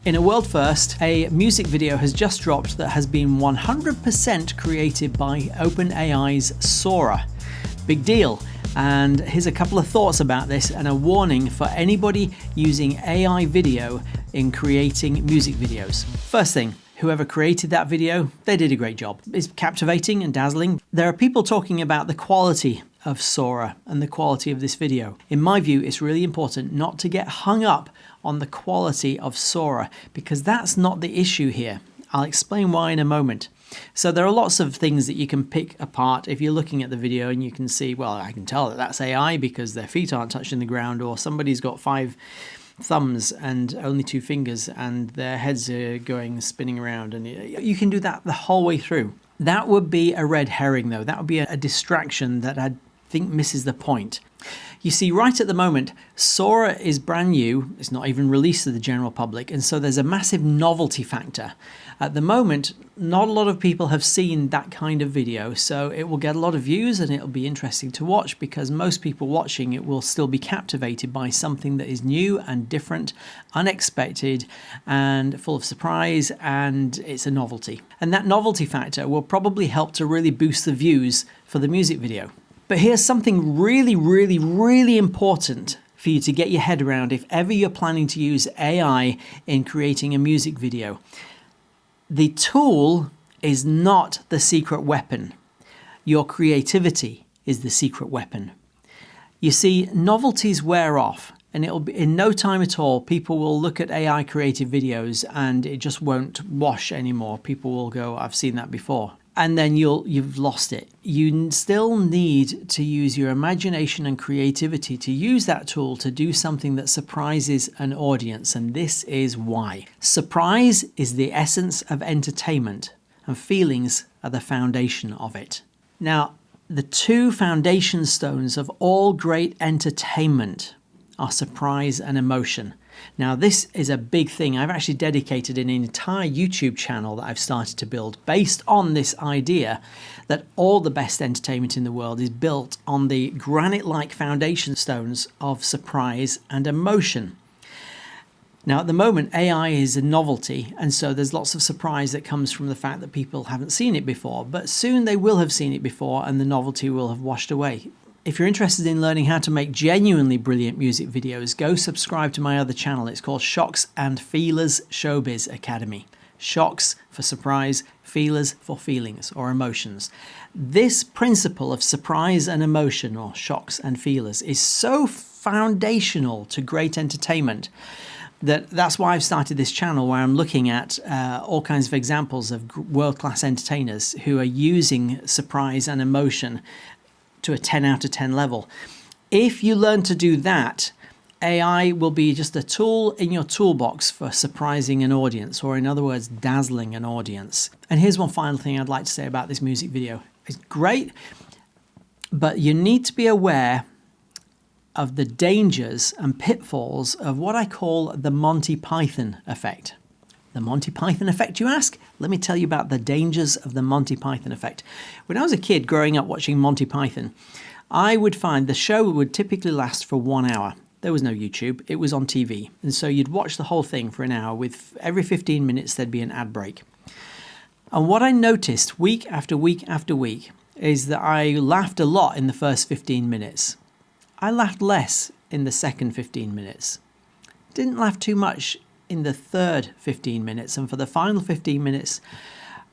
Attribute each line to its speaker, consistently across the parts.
Speaker 1: In a world first, a music video has just dropped that has been 100% created by OpenAI's SORA. Big deal. And here's a couple of thoughts about this and a warning for anybody using AI video in creating music videos. First thing, whoever created that video, they did a great job. It's captivating and dazzling. There are people talking about the quality of SORA and the quality of this video. In my view, it's really important not to get hung up on the quality of SORA because that's not the issue here. I'll explain why in a moment. So there are lots of things that you can pick apart if you're looking at the video and you can see, well, I can tell that that's AI because their feet aren't touching the ground, or somebody's got 5 thumbs and only 2 fingers and their heads are spinning around, and you can do that the whole way through. That would be a red herring though. That would be a distraction that I think misses the point. You see, right at the moment, SORA is brand new. It's not even released to the general public, and so there's a massive novelty factor. At the moment, not a lot of people have seen that kind of video, so it will get a lot of views and it'll be interesting to watch because most people watching it will still be captivated by something that is new and different, unexpected, and full of surprise, and it's a novelty. And that novelty factor will probably help to really boost the views for the music video. But here's something really, really, really important for you to get your head around if ever you're planning to use AI in creating a music video. The tool is not the secret weapon. Your creativity is the secret weapon. You see, novelties wear off, and it'll be in no time at all. People will look at AI created videos and it just won't wash anymore. People will go, I've seen that before. And then you've lost it. You still need to use your imagination and creativity to use that tool to do something that surprises an audience, and this is why. Surprise is the essence of entertainment, and feelings are the foundation of it. Now, the 2 foundation stones of all great entertainment are surprise and emotion. Now, this is a big thing. I've actually dedicated an entire YouTube channel that I've started to build based on this idea that all the best entertainment in the world is built on the granite-like foundation stones of surprise and emotion. Now, at the moment, AI is a novelty, and so there's lots of surprise that comes from the fact that people haven't seen it before, but soon they will have seen it before and the novelty will have washed away. If you're interested in learning how to make genuinely brilliant music videos, go subscribe to my other channel. It's called Shocks and Feelers Showbiz Academy. Shocks for surprise, feelers for feelings or emotions. This principle of surprise and emotion, or shocks and feelers, is so foundational to great entertainment that's why I've started this channel where I'm looking at all kinds of examples of world-class entertainers who are using surprise and emotion to a 10 out of 10 level. If you learn to do that, AI will be just a tool in your toolbox for surprising an audience, or in other words, dazzling an audience. And here's one final thing I'd like to say about this music video. It's great, but you need to be aware of the dangers and pitfalls of what I call the Monty Python effect. The Monty Python effect, you ask? Let me tell you about the dangers of the Monty Python effect. When I was a kid growing up watching Monty Python, I would find the show would typically last for 1 hour. There was no YouTube, it was on TV. And so you'd watch the whole thing for an hour. With every 15 minutes, there'd be an ad break. And what I noticed week after week after week is that I laughed a lot in the first 15 minutes. I laughed less in the second 15 minutes. Didn't laugh too much in the third 15 minutes, and for the final 15 minutes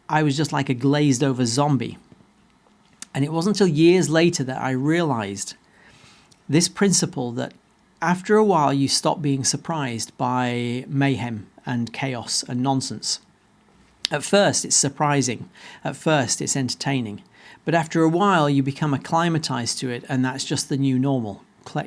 Speaker 1: I was just like a glazed over zombie. And it wasn't until years later that I realized this principle, that after a while you stop being surprised by mayhem and chaos and nonsense. At first it's surprising, at first it's entertaining, but after a while you become acclimatized to it, and that's just the new normal.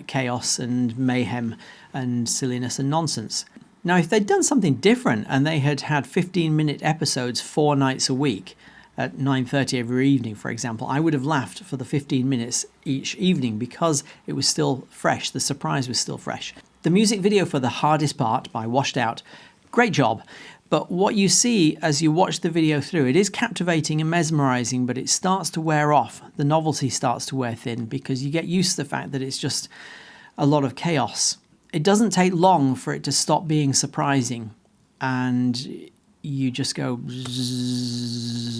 Speaker 1: Chaos and mayhem and silliness and nonsense. Now, if they'd done something different and they had had 15-minute episodes 4 nights a week at 9:30 every evening, for example, I would have laughed for the 15 minutes each evening because it was still fresh. The surprise was still fresh. The music video for The Hardest Part by Washed Out, great job. But what you see as you watch the video through, it is captivating and mesmerizing, but it starts to wear off. The novelty starts to wear thin because you get used to the fact that it's just a lot of chaos. It doesn't take long for it to stop being surprising. and you just go zzz,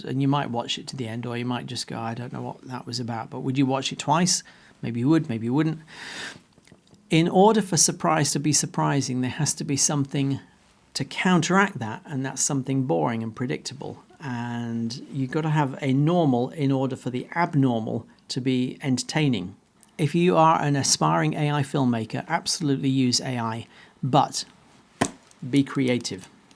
Speaker 1: and you might watch it to the end, or you might just go, I don't know what that was about. But would you watch it twice? Maybe you would, maybe you wouldn't. In order for surprise to be surprising, there has to be something to counteract that, and that's something boring and predictable. And you've got to have a normal in order for the abnormal to be entertaining. If you are an aspiring AI filmmaker, absolutely use AI, but be creative.